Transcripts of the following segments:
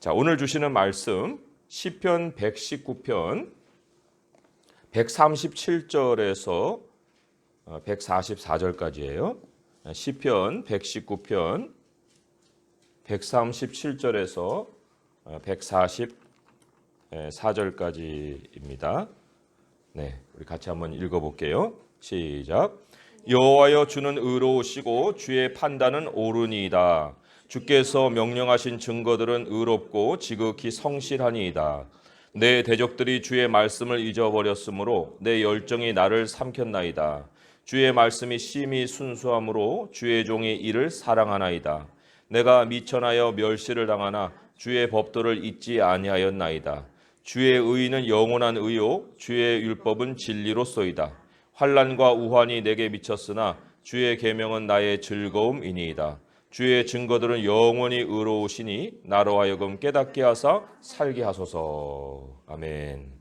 자, 오늘 주시는 말씀 시편 119편 137절에서 144절까지예요. 시편 119편 137절에서 144절까지입니다. 네, 우리 같이 한번 읽어볼게요. 시작. 여호와여, 주는 의로우시고 주의 판단은 옳으니이다. 주께서 명령하신 증거들은 의롭고 지극히 성실하니이다. 내 대적들이 주의 말씀을 잊어버렸으므로 내 열정이 나를 삼켰나이다. 주의 말씀이 심히 순수함으로 주의 종이 이를 사랑하나이다. 내가 미천하여 멸시를 당하나 주의 법도를 잊지 아니하였나이다. 주의 의는 영원한 의요 주의 율법은 진리로소이다. 환난과 우환이 내게 미쳤으나 주의 계명은 나의 즐거움이니이다. 주의 증거들은 영원히 의로우시니 나로 하여금 깨닫게 하사 살게 하소서. 아멘.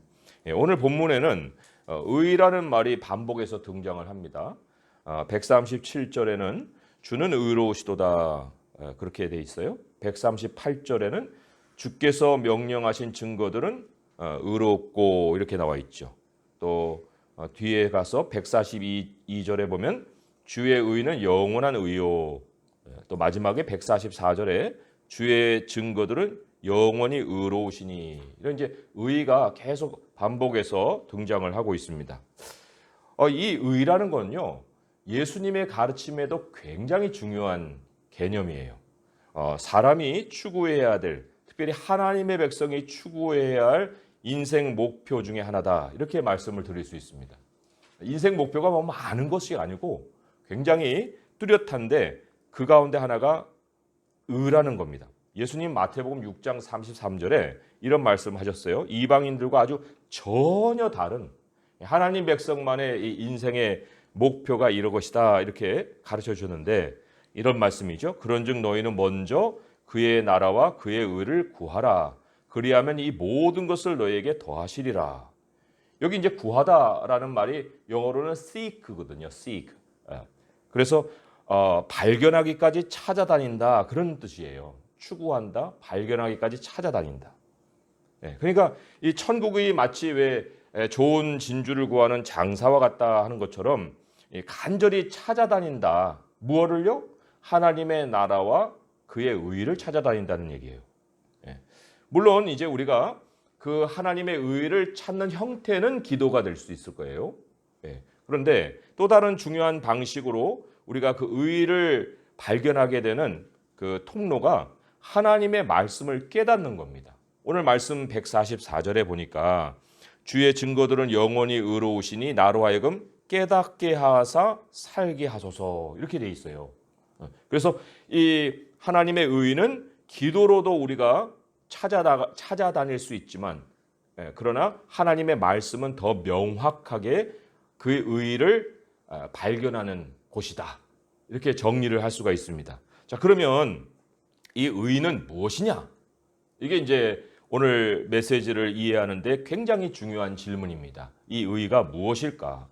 오늘 본문에는 의라는 말이 반복해서 등장을 합니다. 137절에는 주는 의로우시도다 그렇게 돼 있어요. 138절에는 주께서 명령하신 증거들은 의롭고 이렇게 나와 있죠. 또 뒤에 가서 142절에 보면 주의 의는 영원한 의요. 또 마지막에 144절에 주의 증거들은 영원히 의로우시니, 이런 이제 의가 계속 반복해서 등장을 하고 있습니다. 이 의라는 건요, 예수님의 가르침에도 굉장히 중요한 개념이에요. 사람이 추구해야 될, 특별히 하나님의 백성이 추구해야 할 인생 목표 중에 하나다, 이렇게 말씀을 드릴 수 있습니다. 인생 목표가 뭐 많은 것이 아니고 굉장히 뚜렷한데 그 가운데 하나가 의라는 겁니다. 예수님 마태복음 6장 33절에 이런 말씀을 하셨어요. 이방인들과 아주 전혀 다른 하나님 백성만의 이 인생의 목표가 이럴 것이다, 이렇게 가르쳐 주셨는데 이런 말씀이죠. 그런즉 너희는 먼저 그의 나라와 그의 의를 구하라. 그리하면 이 모든 것을 너희에게 더하시리라. 여기 이제 구하다라는 말이 영어로는 seek거든요. seek. 그래서 발견하기까지 찾아다닌다, 그런 뜻이에요. 추구한다, 발견하기까지 찾아다닌다. 그러니까 이 천국이 마치 왜 좋은 진주를 구하는 장사와 같다 하는 것처럼 간절히 찾아다닌다. 무엇을요? 하나님의 나라와 그의 의를 찾아다닌다는 얘기예요. 물론 이제 우리가 그 하나님의 의를 찾는 형태는 기도가 될 수 있을 거예요. 그런데 또 다른 중요한 방식으로 우리가 그 의를 발견하게 되는 그 통로가 하나님의 말씀을 깨닫는 겁니다. 오늘 말씀 144절에 보니까 주의 증거들은 영원히 의로우시니 나로 하여금 깨닫게 하사 살게 하소서, 이렇게 돼 있어요. 그래서 이 하나님의 의는 기도로도 우리가 찾아다닐 수 있지만, 그러나 하나님의 말씀은 더 명확하게 그의 의를 발견하는 곳이다, 이렇게 정리를 할 수가 있습니다. 자, 그러면 이 의는 무엇이냐? 이게 이제 오늘 메시지를 이해하는데 굉장히 중요한 질문입니다. 이 의가 무엇일까?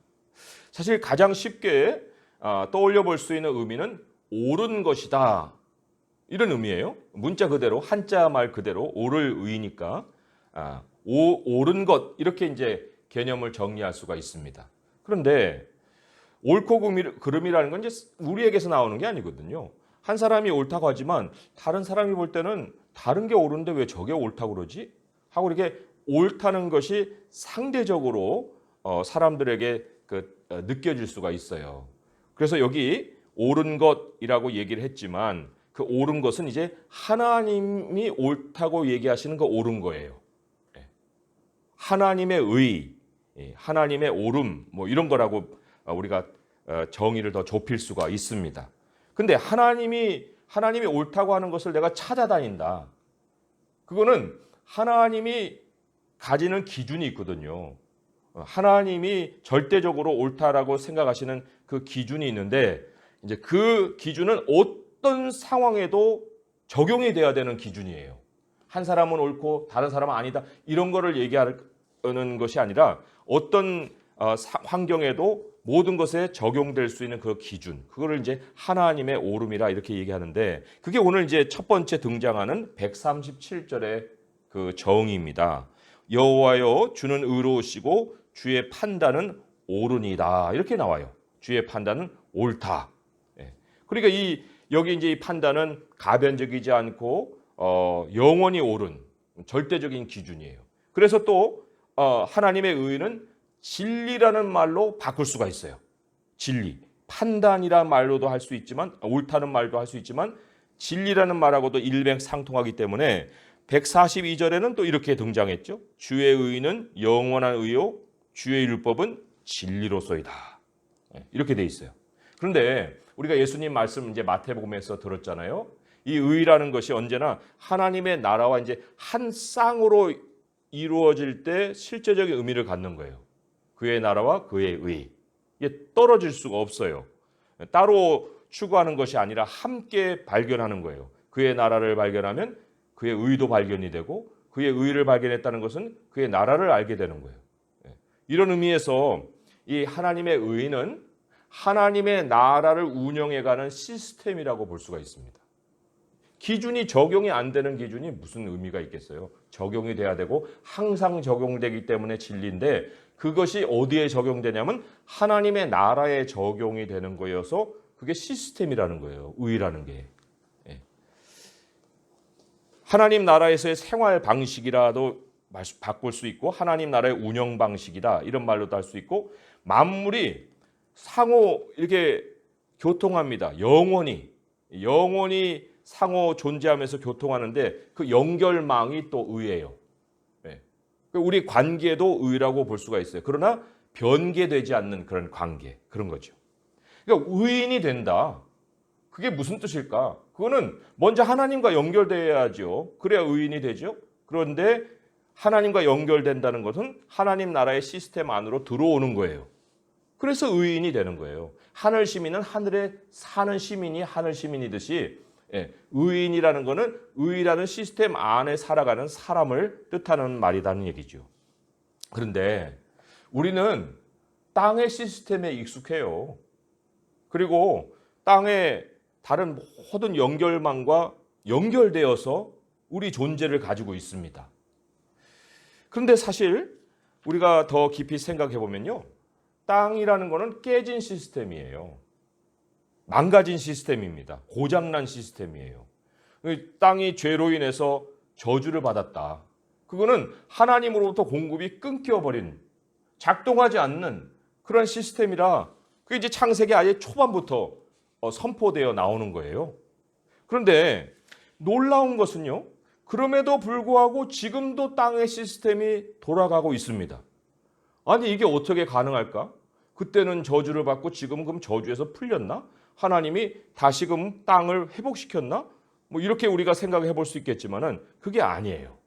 사실 가장 쉽게 떠올려 볼 수 있는 의미는 옳은 것이다, 이런 의미예요. 문자 그대로, 한자 말 그대로 옳을 의니까 옳은 것, 이렇게 이제 개념을 정리할 수가 있습니다. 그런데 옳고 그름이라는 건 이제 우리에게서 나오는 게 아니거든요. 한 사람이 옳다고 하지만 다른 사람이 볼 때는 다른 게 옳은데 왜 저게 옳다고 그러지? 하고 이렇게 옳다는 것이 상대적으로 사람들에게 느껴질 수가 있어요. 그래서 여기 옳은 것이라고 얘기를 했지만 그 옳은 것은 이제 하나님이 옳다고 얘기하시는 거 옳은 거예요. 하나님의 의, 하나님의 옳음, 뭐 이런 거라고 우리가 정의를 더 좁힐 수가 있습니다. 근데 하나님이 옳다고 하는 것을 내가 찾아다닌다. 그거는 하나님이 가지는 기준이 있거든요. 하나님이 절대적으로 옳다라고 생각하시는 그 기준이 있는데, 이제 그 기준은 어떤 상황에도 적용이 돼야 되는 기준이에요. 한 사람은 옳고 다른 사람은 아니다, 이런 거를 얘기하는 것이 아니라 어떤 환경에도 모든 것에 적용될 수 있는 그 기준, 그거를 이제 하나님의 오름이라 이렇게 얘기하는데, 그게 오늘 이제 첫 번째 등장하는 137절의 그 정의입니다. 여호와여 주는 의로우시고 주의 판단은 옳으니이다, 이렇게 나와요. 주의 판단은 옳다. 예. 그러니까 여기 이제 이 판단은 가변적이지 않고 영원히 옳은 절대적인 기준이에요. 그래서 또 하나님의 의는 진리라는 말로 바꿀 수가 있어요. 진리, 판단이라는 말로도 할 수 있지만, 옳다는 말도 할 수 있지만, 진리라는 말하고도 일맥상통하기 때문에 142절에는 또 이렇게 등장했죠. 주의 의는 영원한 의요 주의 율법은 진리로소이다. 이렇게 돼 있어요. 그런데 우리가 예수님 말씀 이제 마태복음에서 들었잖아요. 이 의라는 것이 언제나 하나님의 나라와 이제 한 쌍으로 이루어질 때 실제적인 의미를 갖는 거예요. 그의 나라와 그의 의. 이게 떨어질 수가 없어요. 따로 추구하는 것이 아니라 함께 발견하는 거예요. 그의 나라를 발견하면 그의 의도 발견이 되고, 그의 의를 발견했다는 것은 그의 나라를 알게 되는 거예요. 이런 의미에서 이 하나님의 의는 하나님의 나라를 운영해가는 시스템이라고 볼 수가 있습니다. 기준이 적용이 안 되는 기준이 무슨 의미가 있겠어요? 적용이 돼야 되고 항상 적용되기 때문에 진리인데, 그것이 어디에 적용되냐면 하나님의 나라에 적용이 되는 거여서 그게 시스템이라는 거예요. 의라는 게. 하나님 나라에서의 생활 방식이라도 바꿀 수 있고, 하나님 나라의 운영 방식이다, 이런 말로도 할 수 있고, 만물이 상호 이렇게 교통합니다. 영원히 상호 존재하면서 교통하는데 그 연결망이 또 의예요. 우리 관계도 의라고 볼 수가 있어요. 그러나 변개되지 않는 그런 관계, 그런 거죠. 그러니까 의인이 된다. 그게 무슨 뜻일까? 그거는 먼저 하나님과 연결돼야죠. 그래야 의인이 되죠. 그런데 하나님과 연결된다는 것은 하나님 나라의 시스템 안으로 들어오는 거예요. 그래서 의인이 되는 거예요. 하늘 시민은 하늘에 사는 시민이 하늘 시민이듯이, 의인이라는 것은 의라는 시스템 안에 살아가는 사람을 뜻하는 말이라는 얘기죠. 그런데 우리는 땅의 시스템에 익숙해요. 그리고 땅의 다른 모든 연결망과 연결되어서 우리 존재를 가지고 있습니다. 그런데 사실 우리가 더 깊이 생각해 보면요, 땅이라는 것은 깨진 시스템이에요. 망가진 시스템입니다. 고장난 시스템이에요. 땅이 죄로 인해서 저주를 받았다. 그거는 하나님으로부터 공급이 끊겨버린, 작동하지 않는 그런 시스템이라, 그게 이제 창세기 아예 초반부터 선포되어 나오는 거예요. 그런데 놀라운 것은요, 그럼에도 불구하고 지금도 땅의 시스템이 돌아가고 있습니다. 아니, 이게 어떻게 가능할까? 그때는 저주를 받고 지금은 그럼 저주에서 풀렸나? 하나님이 다시금 땅을 회복시켰나? 뭐 이렇게 우리가 생각해 볼 수 있겠지만은 그게 아니에요.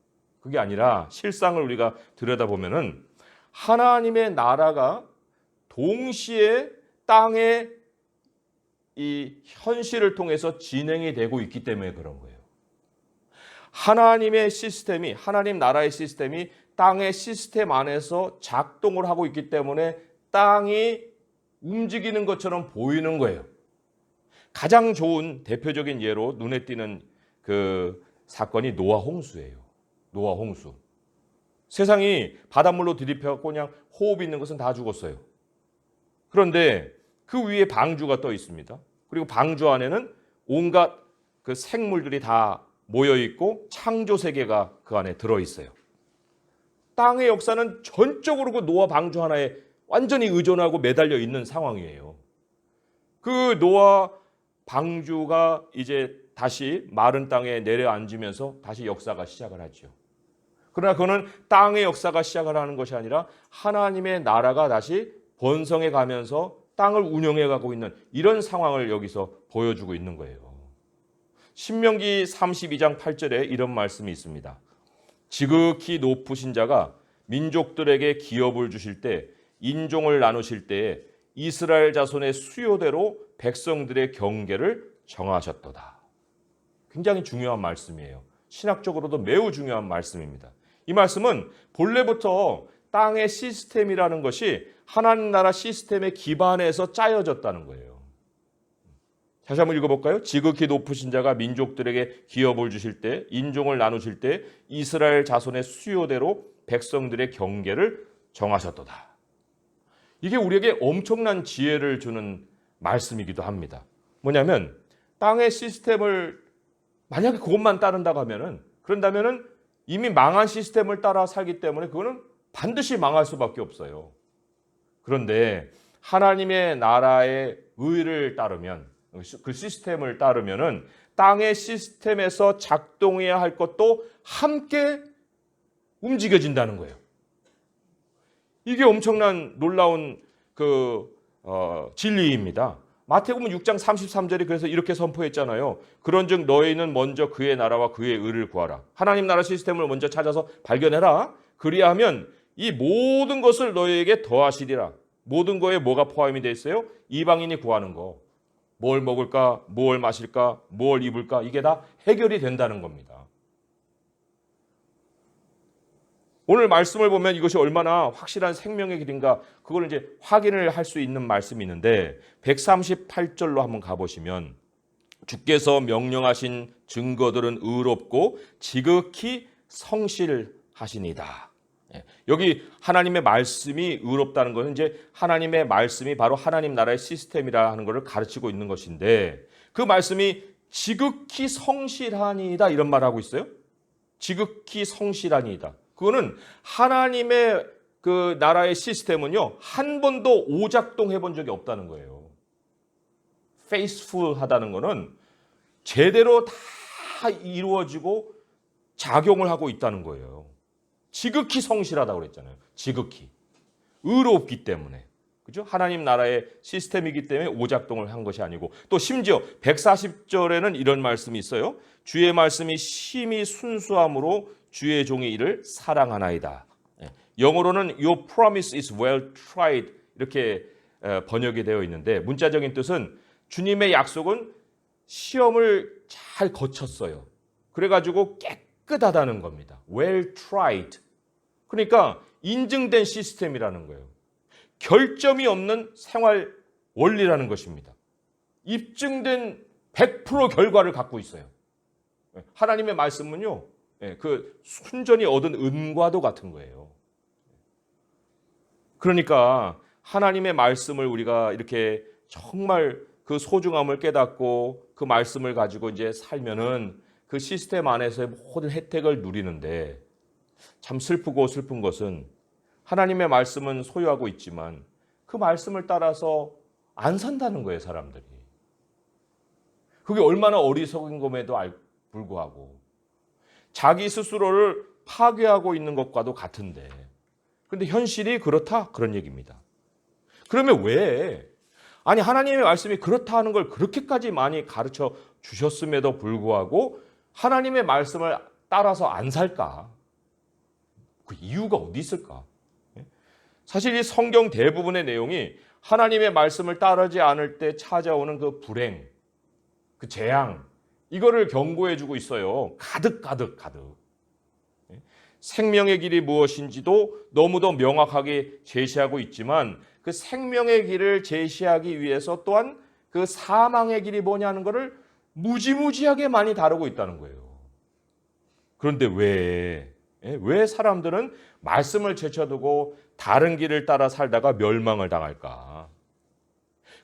그게 아니라 실상을 우리가 들여다보면은 하나님의 나라가 동시에 땅의 이 현실을 통해서 진행이 되고 있기 때문에 그런 거예요. 하나님의 시스템이, 하나님 나라의 시스템이 땅의 시스템 안에서 작동을 하고 있기 때문에 땅이 움직이는 것처럼 보이는 거예요. 가장 좋은 대표적인 예로 눈에 띄는 그 사건이 노아 홍수예요. 노아 홍수. 세상이 바닷물로 들이펴갖고 그냥 호흡 있는 것은 다 죽었어요. 그런데 그 위에 방주가 떠 있습니다. 그리고 방주 안에는 온갖 그 생물들이 다 모여 있고 창조 세계가 그 안에 들어 있어요. 땅의 역사는 전적으로 그 노아 방주 하나에 완전히 의존하고 매달려 있는 상황이에요. 그 노아 방주가 이제 다시 마른 땅에 내려앉으면서 다시 역사가 시작을 하죠. 그러나 그거는 땅의 역사가 시작을 하는 것이 아니라 하나님의 나라가 다시 번성해 가면서 땅을 운영해 가고 있는 이런 상황을 여기서 보여주고 있는 거예요. 신명기 32장 8절에 이런 말씀이 있습니다. 지극히 높으신 자가 민족들에게 기업을 주실 때, 인종을 나누실 때에 이스라엘 자손의 수요대로 백성들의 경계를 정하셨도다. 굉장히 중요한 말씀이에요. 신학적으로도 매우 중요한 말씀입니다. 이 말씀은 본래부터 땅의 시스템이라는 것이 하나님 나라 시스템의 기반에서 짜여졌다는 거예요. 다시 한번 읽어볼까요? 지극히 높으신 자가 민족들에게 기업을 주실 때, 인종을 나누실 때 이스라엘 자손의 수요대로 백성들의 경계를 정하셨도다. 이게 우리에게 엄청난 지혜를 주는 말씀이기도 합니다. 뭐냐면 땅의 시스템을 만약에 그것만 따른다고 하면은, 그런다면은 이미 망한 시스템을 따라 살기 때문에 그거는 반드시 망할 수밖에 없어요. 그런데 하나님의 나라의 의를 따르면, 그 시스템을 따르면은 땅의 시스템에서 작동해야 할 것도 함께 움직여진다는 거예요. 이게 엄청난 놀라운 진리입니다. 마태복음 6장 33절이 그래서 이렇게 선포했잖아요. 그런즉 너희는 먼저 그의 나라와 그의 의를 구하라. 하나님 나라 시스템을 먼저 찾아서 발견해라. 그리하면 이 모든 것을 너희에게 더하시리라. 모든 거에 뭐가 포함이 되어 있어요? 이방인이 구하는 거. 뭘 먹을까? 뭘 마실까? 뭘 입을까? 이게 다 해결이 된다는 겁니다. 오늘 말씀을 보면 이것이 얼마나 확실한 생명의 길인가, 그걸 이제 확인을 할 수 있는 말씀이 있는데 138절로 한번 가보시면 주께서 명령하신 증거들은 의롭고 지극히 성실하시니이다. 여기 하나님의 말씀이 의롭다는 것은 이제 하나님의 말씀이 바로 하나님 나라의 시스템이라 하는 것을 가르치고 있는 것인데, 그 말씀이 지극히 성실하니이다 이런 말을 하고 있어요. 지극히 성실하니이다. 그거는 하나님의 그 나라의 시스템은요, 한 번도 오작동 해본 적이 없다는 거예요. faithful하다는 거는 제대로 다 이루어지고 작용을 하고 있다는 거예요. 지극히 성실하다고 그랬잖아요. 지극히. 의롭기 때문에. 그죠? 하나님 나라의 시스템이기 때문에 오작동을 한 것이 아니고, 또 심지어 140절에는 이런 말씀이 있어요. 주의 말씀이 심히 순수함으로 주의 종의 일을 사랑하나이다. 영어로는 Your promise is well tried 이렇게 번역이 되어 있는데, 문자적인 뜻은 주님의 약속은 시험을 잘 거쳤어요. 그래가지고 깨끗하다는 겁니다. well tried. 그러니까 인증된 시스템이라는 거예요. 결점이 없는 생활 원리라는 것입니다. 입증된 100% 결과를 갖고 있어요. 하나님의 말씀은요, 그 순전히 얻은 은과도 같은 거예요. 그러니까 하나님의 말씀을 우리가 이렇게 정말 그 소중함을 깨닫고 그 말씀을 가지고 이제 살면은 그 시스템 안에서의 모든 혜택을 누리는데, 참 슬프고 슬픈 것은 하나님의 말씀은 소유하고 있지만 그 말씀을 따라서 안 산다는 거예요, 사람들이. 그게 얼마나 어리석은 것에도 불구하고 자기 스스로를 파괴하고 있는 것과도 같은데, 그런데 현실이 그렇다, 그런 얘기입니다. 그러면 왜? 아니, 하나님의 말씀이 그렇다 하는 걸 그렇게까지 많이 가르쳐 주셨음에도 불구하고 하나님의 말씀을 따라서 안 살까? 그 이유가 어디 있을까? 사실 이 성경 대부분의 내용이 하나님의 말씀을 따르지 않을 때 찾아오는 그 불행, 그 재앙, 이거를 경고해 주고 있어요. 가득. 생명의 길이 무엇인지도 너무도 명확하게 제시하고 있지만, 그 생명의 길을 제시하기 위해서 또한 그 사망의 길이 뭐냐는 것을 무지무지하게 많이 다루고 있다는 거예요. 그런데 왜 사람들은 말씀을 제쳐두고 다른 길을 따라 살다가 멸망을 당할까?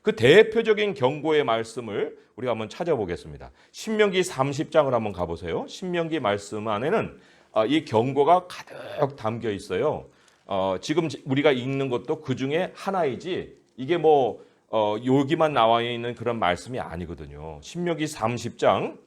그 대표적인 경고의 말씀을 우리가 한번 찾아보겠습니다. 신명기 30장을 한번 가보세요. 신명기 말씀 안에는 이 경고가 가득 담겨 있어요. 지금 우리가 읽는 것도 그 중에 하나이지, 이게 뭐 여기만 나와 있는 그런 말씀이 아니거든요. 신명기 30장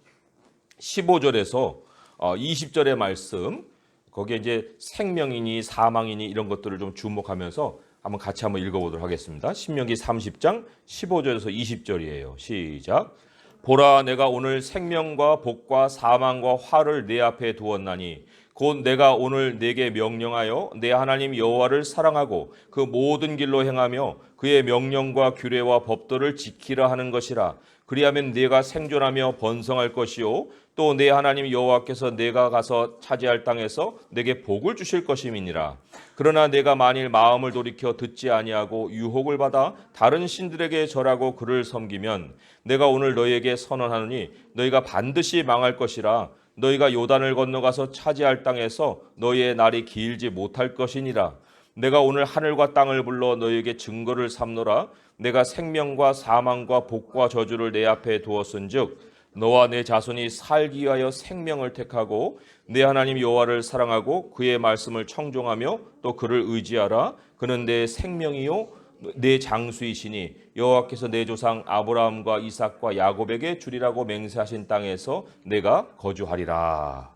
15절에서 20절의 말씀, 거기에 이제 생명이니 사망이니 이런 것들을 좀 주목하면서 한번 같이 한번 읽어보도록 하겠습니다. 신명기 30장 15절에서 20절이에요. 시작. 보라, 내가 오늘 생명과 복과 사망과 화를 내 앞에 두었나니 곧 내가 오늘 네게 명령하여 내 하나님 여호와를 사랑하고 그 모든 길로 행하며 그의 명령과 규례와 법도를 지키라 하는 것이라. 그리하면 네가 생존하며 번성할 것이요 또 내 하나님 여호와께서 내가 가서 차지할 땅에서 내게 복을 주실 것임이니라. 그러나 내가 만일 마음을 돌이켜 듣지 아니하고 유혹을 받아 다른 신들에게 절하고 그를 섬기면 내가 오늘 너희에게 선언하노니 너희가 반드시 망할 것이라. 너희가 요단을 건너가서 차지할 땅에서 너희의 날이 길지 못할 것이니라. 내가 오늘 하늘과 땅을 불러 너희에게 증거를 삼노라. 내가 생명과 사망과 복과 저주를 내 앞에 두었은즉 너와 내 자손이 살기 위하여 생명을 택하고 내 하나님 여호와를 사랑하고 그의 말씀을 청종하며 또 그를 의지하라. 그는 내 생명이요 내 장수이시니 여호와께서 내 조상 아브라함과 이삭과 야곱에게 주리라고 맹세하신 땅에서 내가 거주하리라.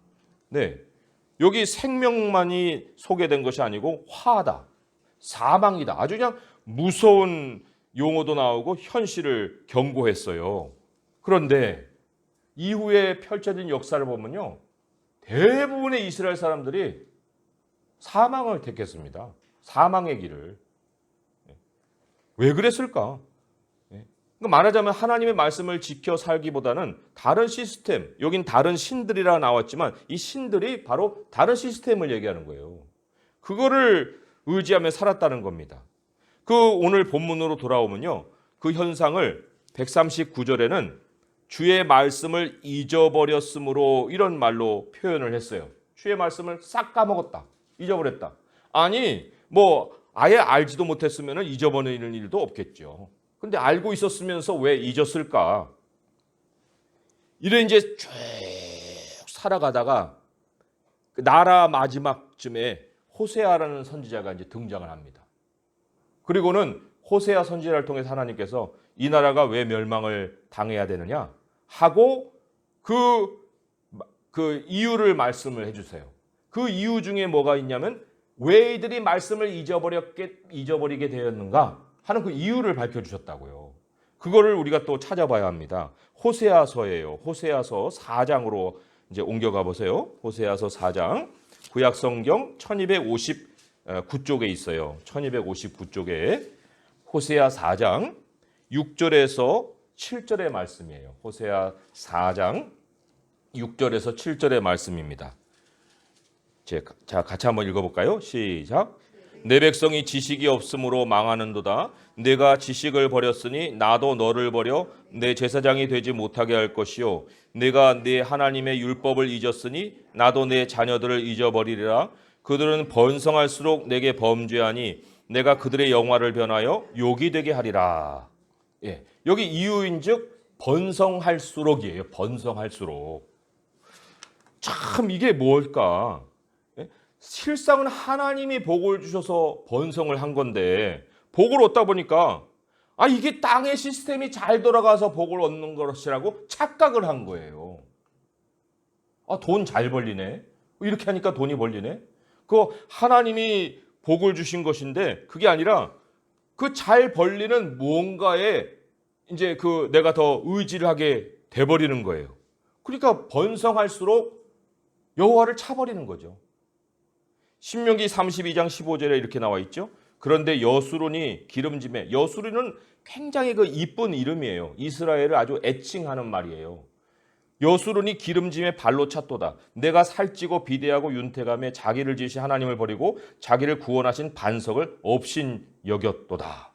네, 여기 생명만이 소개된 것이 아니고 화다, 사망이다. 아주 그냥 무서운 용어도 나오고 현실을 경고했어요. 그런데 이후에 펼쳐진 역사를 보면요, 대부분의 이스라엘 사람들이 사망을 택했습니다. 사망의 길을. 왜 그랬을까? 그러니까 말하자면 하나님의 말씀을 지켜 살기보다는 다른 시스템, 여긴 다른 신들이라 나왔지만 이 신들이 바로 다른 시스템을 얘기하는 거예요. 그거를 의지하며 살았다는 겁니다. 그 오늘 본문으로 돌아오면요, 그 현상을 139절에는 주의 말씀을 잊어버렸으므로 이런 말로 표현을 했어요. 주의 말씀을 싹 까먹었다, 잊어버렸다. 아니 아예 알지도 못했으면 잊어버리는 일도 없겠죠. 근데 알고 있었으면서 왜 잊었을까? 이래 이제 쭉 살아가다가 그 나라 마지막쯤에 호세아라는 선지자가 이제 등장을 합니다. 그리고는 호세아 선지자를 통해서 하나님께서 이 나라가 왜 멸망을 당해야 되느냐 하고 그 이유를 말씀을 해주세요. 그 이유 중에 뭐가 있냐면 왜 이들이 말씀을 잊어버리게 되었는가 하는 그 이유를 밝혀주셨다고요. 그거를 우리가 또 찾아봐야 합니다. 호세아서예요. 호세아서 4장으로 이제 옮겨가 보세요. 호세아서 4장 구약성경 1259쪽에 있어요. 1259쪽에 호세아 4장 6절에서 7절의 말씀이에요. 호세아 4장 6절에서 7절의 말씀입니다. 자, 같이 한번 읽어볼까요? 시작. 내 백성이 지식이 없으므로 망하는도다. 내가 지식을 버렸으니 나도 너를 버려 내 제사장이 되지 못하게 할 것이요. 내가 내 하나님의 율법을 잊었으니 나도 내 자녀들을 잊어버리리라. 그들은 번성할수록 내게 범죄하니 내가 그들의 영화를 변하여 욕이 되게 하리라. 예, 여기 이유인즉 번성할수록이에요. 번성할수록. 참 이게 뭘까? 실상은 하나님이 복을 주셔서 번성을 한 건데 복을 얻다 보니까 이게 땅의 시스템이 잘 돌아가서 복을 얻는 것이라고 착각을 한 거예요. 돈 잘 벌리네. 이렇게 하니까 돈이 벌리네. 그거 하나님이 복을 주신 것인데 그게 아니라 그 잘 벌리는 뭔가에 이제 내가 더 의지를 하게 돼버리는 거예요. 그러니까 번성할수록 여호와를 차버리는 거죠. 신명기 32장 15절에 이렇게 나와 있죠. 그런데 여수론이 기름짐에, 여수론은 굉장히 이쁜 이름이에요. 이스라엘을 아주 애칭하는 말이에요. 여수론이 기름짐에 발로 찼도다. 내가 살찌고 비대하고 윤택하며 자기를 지으신 하나님을 버리고 자기를 구원하신 반석을 없인 여겼도다.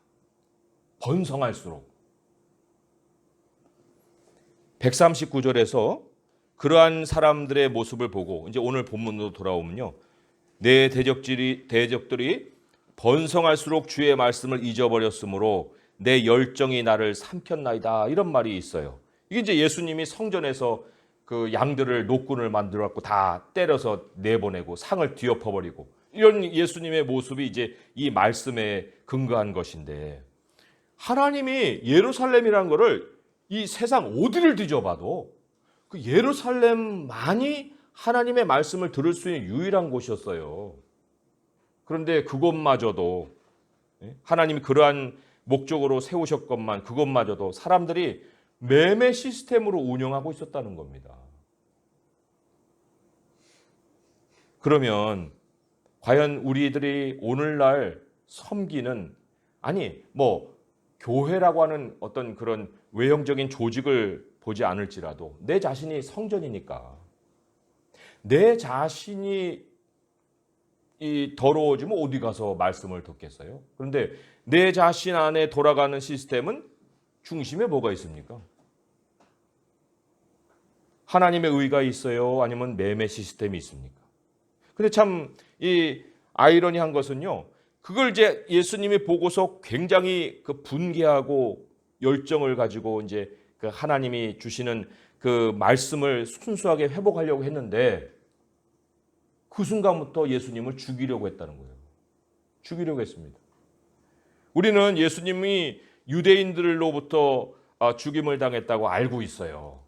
번성할수록. 139절에서 그러한 사람들의 모습을 보고 이제 오늘 본문으로 돌아오면요, 내 대적들이 번성할수록 주의 말씀을 잊어버렸으므로 내 열정이 나를 삼켰나이다. 이런 말이 있어요. 이게 이제 예수님이 성전에서 그 양들을 노끈을 만들어 갖고 다 때려서 내보내고 상을 뒤엎어버리고 이런 예수님의 모습이 이제 이 말씀에 근거한 것인데, 하나님이 예루살렘이라는 거를 이 세상 어디를 뒤져봐도 그 예루살렘만이 하나님의 말씀을 들을 수 있는 유일한 곳이었어요. 그런데 그것마저도 하나님이 그러한 목적으로 세우셨건만 그것마저도 사람들이 매매 시스템으로 운영하고 있었다는 겁니다. 그러면 과연 우리들이 오늘날 섬기는, 아니 뭐 교회라고 하는 어떤 그런 외형적인 조직을 보지 않을지라도 내 자신이 성전이니까 내 자신이 이 더러워지면 어디 가서 말씀을 듣겠어요? 그런데 내 자신 안에 돌아가는 시스템은 중심에 뭐가 있습니까? 하나님의 의가 있어요? 아니면 매매 시스템이 있습니까? 근데 참 이 아이러니한 것은요, 그걸 이제 예수님이 보고서 굉장히 그 분개하고 열정을 가지고 이제 그 하나님이 주시는 그 말씀을 순수하게 회복하려고 했는데 그 순간부터 예수님을 죽이려고 했다는 거예요. 죽이려고 했습니다. 우리는 예수님이 유대인들로부터 죽임을 당했다고 알고 있어요.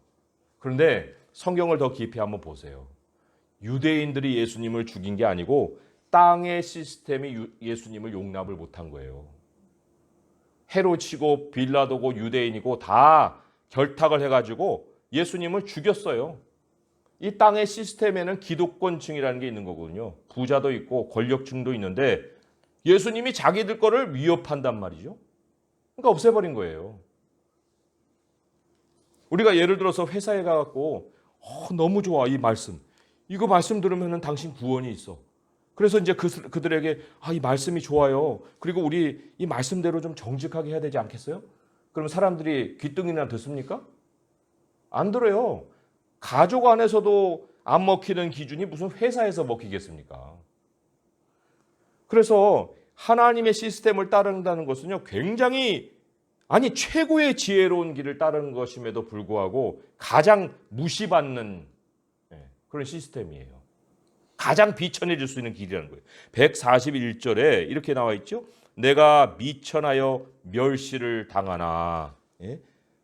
그런데 성경을 더 깊이 한번 보세요. 유대인들이 예수님을 죽인 게 아니고 땅의 시스템이 예수님을 용납을 못한 거예요. 헤롯이고 빌라도고 유대인이고 다 결탁을 해가지고 예수님을 죽였어요. 이 땅의 시스템에는 기득권층이라는 게 있는 거거든요. 부자도 있고 권력층도 있는데 예수님이 자기들 거를 위협한단 말이죠. 그러니까 없애버린 거예요. 우리가 예를 들어서 회사에 가갖고 너무 좋아 이 말씀. 이거 말씀 들으면 당신 구원이 있어. 그래서 이제 그들에게 이 말씀이 좋아요. 그리고 우리 이 말씀대로 좀 정직하게 해야 되지 않겠어요? 그러면 사람들이 귀등이나 듣습니까? 안 들어요. 가족 안에서도 안 먹히는 기준이 무슨 회사에서 먹히겠습니까? 그래서 하나님의 시스템을 따른다는 것은요, 굉장히 최고의 지혜로운 길을 따르는 것임에도 불구하고 가장 무시받는 그런 시스템이에요. 가장 비천해질 수 있는 길이라는 거예요. 141절에 이렇게 나와 있죠. 내가 미천하여 멸시를 당하나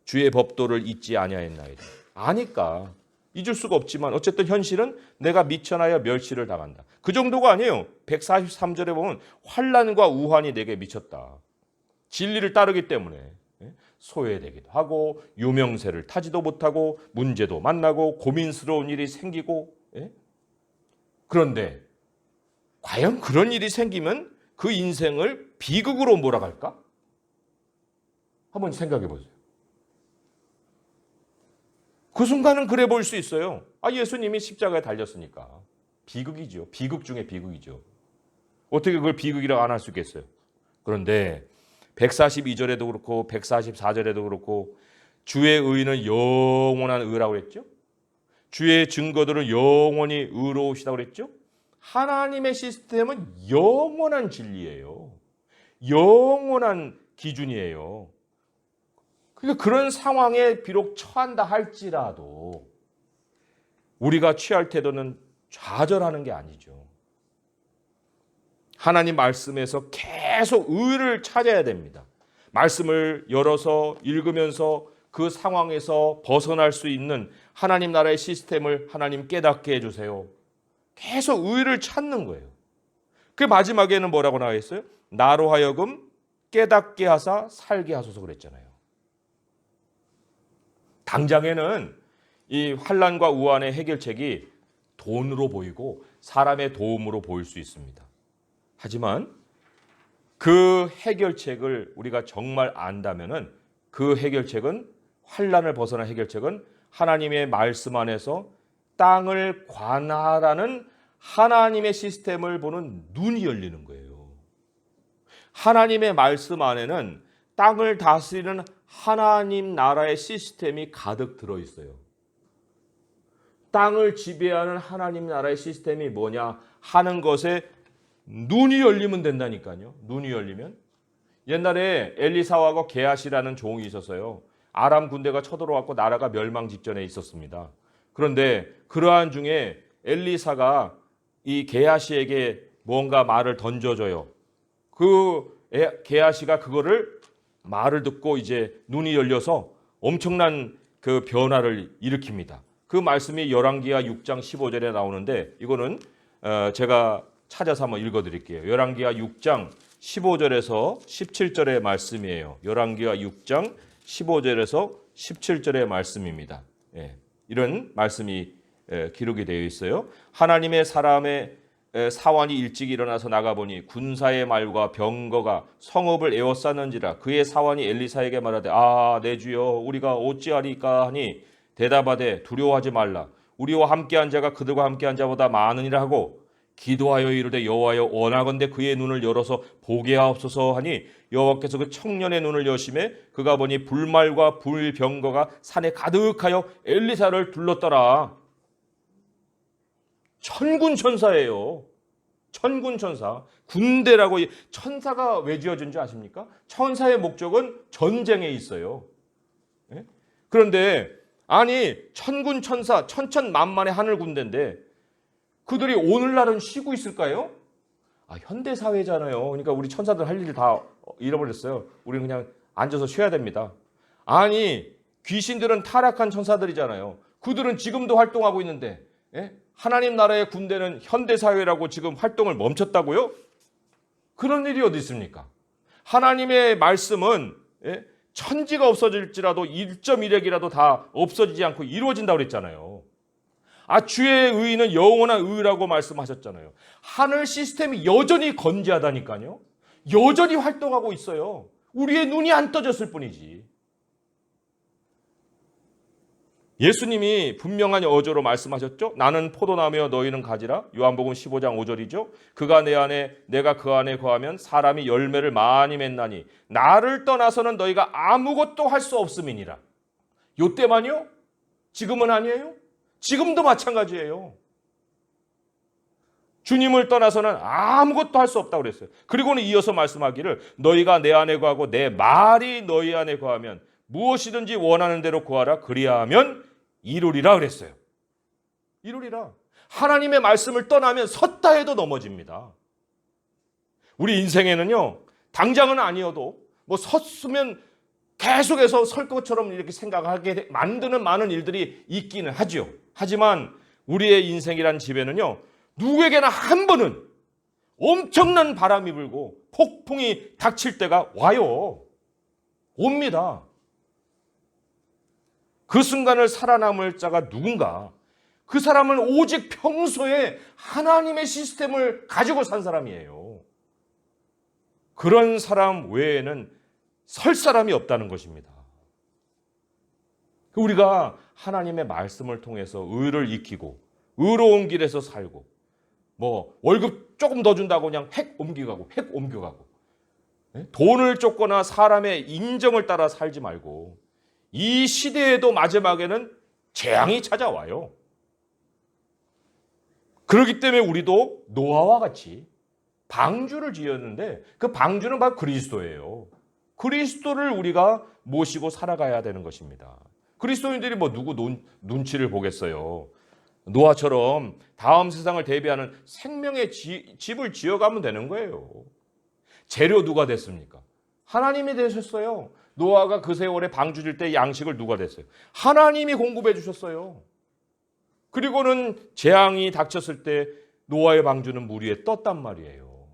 주의 법도를 잊지 아니하였나이다. 아니까 잊을 수가 없지만 어쨌든 현실은 내가 미천하여 멸시를 당한다. 그 정도가 아니에요. 143절에 보면 환난과 우환이 내게 미쳤다. 진리를 따르기 때문에 소외되기도 하고 유명세를 타지도 못하고 문제도 만나고 고민스러운 일이 생기고 그런데 과연 그런 일이 생기면 그 인생을 비극으로 몰아갈까? 한번 생각해 보세요. 그 순간은 그래 보일 수 있어요. 예수님이 십자가에 달렸으니까. 비극이죠. 비극 중에 비극이죠. 어떻게 그걸 비극이라고 안 할 수 있겠어요? 그런데 142절에도 그렇고 144절에도 그렇고 주의 의는 영원한 의라고 그랬죠. 주의 증거들은 영원히 의로우시다고 그랬죠. 하나님의 시스템은 영원한 진리예요. 영원한 기준이에요. 그러니까 그런 상황에 비록 처한다 할지라도 우리가 취할 태도는 좌절하는 게 아니죠. 하나님 말씀에서 계속 의를 찾아야 됩니다. 말씀을 열어서 읽으면서 그 상황에서 벗어날 수 있는 하나님 나라의 시스템을 하나님 깨닫게 해주세요. 계속 의를 찾는 거예요. 그 마지막에는 뭐라고 나와 있어요? 나로 하여금 깨닫게 하사 살게 하소서 그랬잖아요. 당장에는 이 환난과 우환의 해결책이 돈으로 보이고 사람의 도움으로 보일 수 있습니다. 하지만 그 해결책을 우리가 정말 안다면은 그 해결책은 환난을 벗어난 해결책은 하나님의 말씀 안에서 땅을 관할하는 하나님의 시스템을 보는 눈이 열리는 거예요. 하나님의 말씀 안에는 땅을 다스리는 하나님 나라의 시스템이 가득 들어 있어요. 땅을 지배하는 하나님 나라의 시스템이 뭐냐 하는 것에 눈이 열리면 된다니까요. 눈이 열리면. 옛날에 엘리사하고 게하시라는 종이 있었어요. 아람 군대가 쳐들어왔고 나라가 멸망 직전에 있었습니다. 그런데 그러한 중에 엘리사가 이 게하시에게 뭔가 말을 던져줘요. 그 게하시가 그거를 말을 듣고 이제 눈이 열려서 엄청난 그 변화를 일으킵니다. 그 말씀이 열왕기하 6장 15절에 나오는데 이거는 제가 찾아서 한번 읽어드릴게요. 열왕기하 6장 15절에서 17절의 말씀이에요. 열왕기하 6장 15절에서 17절의 말씀입니다. 이런 말씀이 기록이 되어 있어요. 하나님의 사람의 사환이 일찍 일어나서 나가보니 군사의 말과 병거가 성읍을 에워쌌는지라. 그의 사환이 엘리사에게 말하되 내 주여 우리가 어찌하리까 하니 대답하되 두려워하지 말라. 우리와 함께한 자가 그들과 함께한 자보다 많으니라 하고 기도하여 이르되 여호와여 원하건대 그의 눈을 열어서 보게 하옵소서 하니 여호와께서 그 청년의 눈을 여심해 그가 보니 불말과 불병거가 산에 가득하여 엘리사를 둘렀더라. 천군 천사예요. 천군 천사. 군대라고. 천사가 왜 지어진 줄 아십니까? 천사의 목적은 전쟁에 있어요. 예? 그런데 아니 천군 천사 천천만만의 하늘 군대인데 그들이 오늘날은 쉬고 있을까요? 현대 사회잖아요. 그러니까 우리 천사들 할 일을 다 잃어버렸어요. 우리는 그냥 앉아서 쉬어야 됩니다. 아니 귀신들은 타락한 천사들이잖아요. 그들은 지금도 활동하고 있는데 하나님 나라의 군대는 현대 사회라고 지금 활동을 멈췄다고요? 그런 일이 어디 있습니까? 하나님의 말씀은 천지가 없어질지라도 1.1핵이라도 다 없어지지 않고 이루어진다고 그랬잖아요. 주의 의는 영원한 의라고 말씀하셨잖아요. 하늘 시스템이 여전히 건재하다니까요. 여전히 활동하고 있어요. 우리의 눈이 안 떠졌을 뿐이지. 예수님이 분명한 어조로 말씀하셨죠. 나는 포도나무여 너희는 가지라. 요한복음 15장 5절이죠. 그가 내 안에 내가 그 안에 거하면 사람이 열매를 많이 맺나니 나를 떠나서는 너희가 아무것도 할 수 없음이니라. 요때만요? 지금은 아니에요? 지금도 마찬가지예요. 주님을 떠나서는 아무것도 할 수 없다고 그랬어요. 그리고는 이어서 말씀하기를 너희가 내 안에 거하고 내 말이 너희 안에 거하면 무엇이든지 원하는 대로 구하라. 그리하면 이루리라 그랬어요. 이루리라. 하나님의 말씀을 떠나면 섰다 해도 넘어집니다. 우리 인생에는요. 당장은 아니어도 섰으면 계속해서 설 것처럼 이렇게 생각하게 만드는 많은 일들이 있기는 하죠. 하지만 우리의 인생이란 집에는요. 누구에게나 한 번은 엄청난 바람이 불고 폭풍이 닥칠 때가 와요. 옵니다. 그 순간을 살아남을 자가 누군가? 그 사람은 오직 평소에 하나님의 시스템을 가지고 산 사람이에요. 그런 사람 외에는 설 사람이 없다는 것입니다. 우리가 하나님의 말씀을 통해서 의를 익히고 의로운 길에서 살고 월급 조금 더 준다고 그냥 획 옮겨가고 돈을 쫓거나 사람의 인정을 따라 살지 말고 이 시대에도 마지막에는 재앙이 찾아와요. 그렇기 때문에 우리도 노아와 같이 방주를 지었는데 그 방주는 바로 그리스도예요. 그리스도를 우리가 모시고 살아가야 되는 것입니다. 그리스도인들이 누구 눈치를 보겠어요. 노아처럼 다음 세상을 대비하는 생명의 집을 지어가면 되는 거예요. 재료 누가 됐습니까? 하나님이 되셨어요. 노아가 그 세월에 방주 질 때 양식을 누가 됐어요? 하나님이 공급해 주셨어요. 그리고는 재앙이 닥쳤을 때 노아의 방주는 물 위에 떴단 말이에요.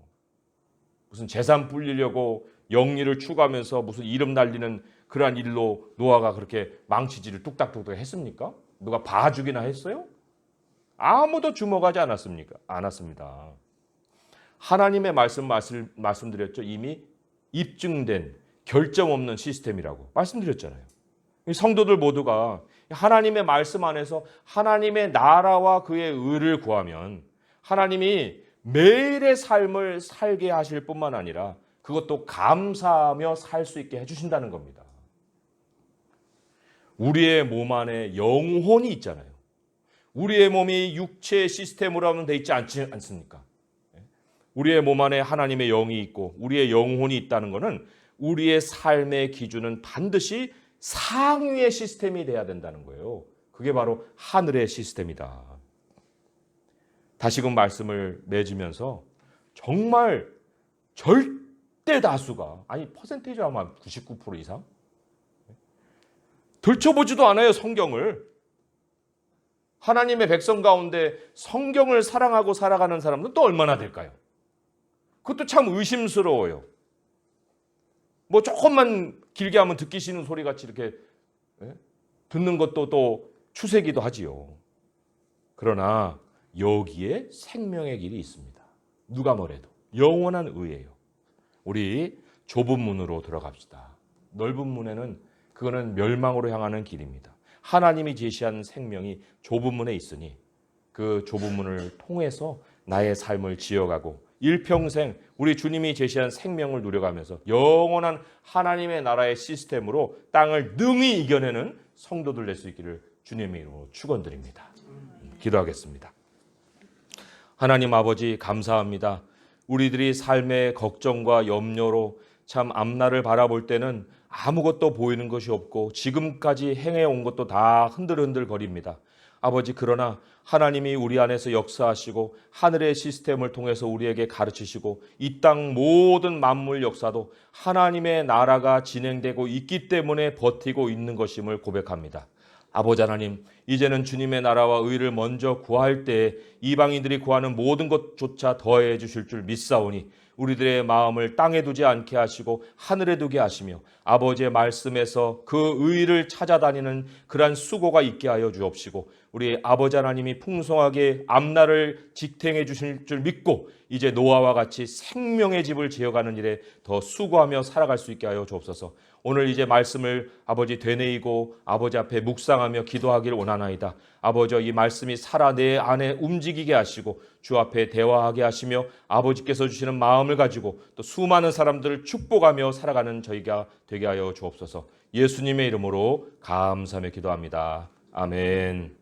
무슨 재산 불리려고 영리를 추구하면서 무슨 이름 날리는 그러한 일로 노아가 그렇게 망치질을 뚝딱뚝딱 했습니까? 누가 봐주기나 했어요? 아무도 주목하지 않았습니다. 하나님의 말씀드렸죠. 이미 입증된 결점 없는 시스템이라고 말씀드렸잖아요. 성도들 모두가 하나님의 말씀 안에서 하나님의 나라와 그의 의를 구하면 하나님이 매일의 삶을 살게 하실 뿐만 아니라 그것도 감사하며 살 수 있게 해주신다는 겁니다. 우리의 몸 안에 영혼이 있잖아요. 우리의 몸이 육체의 시스템으로 하면 돼 있지 않습니까? 우리의 몸 안에 하나님의 영이 있고 우리의 영혼이 있다는 것은 우리의 삶의 기준은 반드시 상위의 시스템이 돼야 된다는 거예요. 그게 바로 하늘의 시스템이다. 다시금 말씀을 맺으면서 정말 절대 다수가 퍼센테이지 아마 99% 이상 들춰보지도 않아요. 성경을. 하나님의 백성 가운데 성경을 사랑하고 살아가는 사람은 또 얼마나 될까요? 그것도 참 의심스러워요. 조금만 길게 하면 듣기 싫은 소리 같이 이렇게 듣는 것도 또 추세기도 하지요. 그러나 여기에 생명의 길이 있습니다. 누가 뭐래도 영원한 의예요. 우리 좁은 문으로 들어갑시다. 넓은 문에는 그거는 멸망으로 향하는 길입니다. 하나님이 제시한 생명이 좁은 문에 있으니 그 좁은 문을 통해서 나의 삶을 지어가고 일평생 우리 주님이 제시한 생명을 누려가면서 영원한 하나님의 나라의 시스템으로 땅을 능히 이겨내는 성도들 될 수 있기를 주님의 이름으로 축원드립니다. 기도하겠습니다. 하나님 아버지 감사합니다. 우리들이 삶의 걱정과 염려로 참 앞날을 바라볼 때는 아무것도 보이는 것이 없고 지금까지 행해온 것도 다 흔들흔들 거립니다. 아버지, 그러나 하나님이 우리 안에서 역사하시고 하늘의 시스템을 통해서 우리에게 가르치시고 이 땅 모든 만물 역사도 하나님의 나라가 진행되고 있기 때문에 버티고 있는 것임을 고백합니다. 아버지 하나님, 이제는 주님의 나라와 의를 먼저 구할 때에 이방인들이 구하는 모든 것조차 더해 주실 줄 믿사오니 우리들의 마음을 땅에 두지 않게 하시고 하늘에 두게 하시며 아버지의 말씀에서 그 의를 찾아다니는 그러한 수고가 있게 하여 주옵시고 우리 아버지 하나님이 풍성하게 앞날을 지탱해 주실 줄 믿고 이제 노아와 같이 생명의 집을 지어가는 일에 더 수고하며 살아갈 수 있게 하여 주옵소서. 오늘 이제 말씀을 아버지 되뇌이고 아버지 앞에 묵상하며 기도하기를 원하나이다. 아버지, 이 말씀이 살아 내 안에 움직이게 하시고 주 앞에 대화하게 하시며 아버지께서 주시는 마음을 가지고 또 수많은 사람들을 축복하며 살아가는 저희가 되게 하여 주옵소서. 예수님의 이름으로 감사하며 기도합니다. 아멘.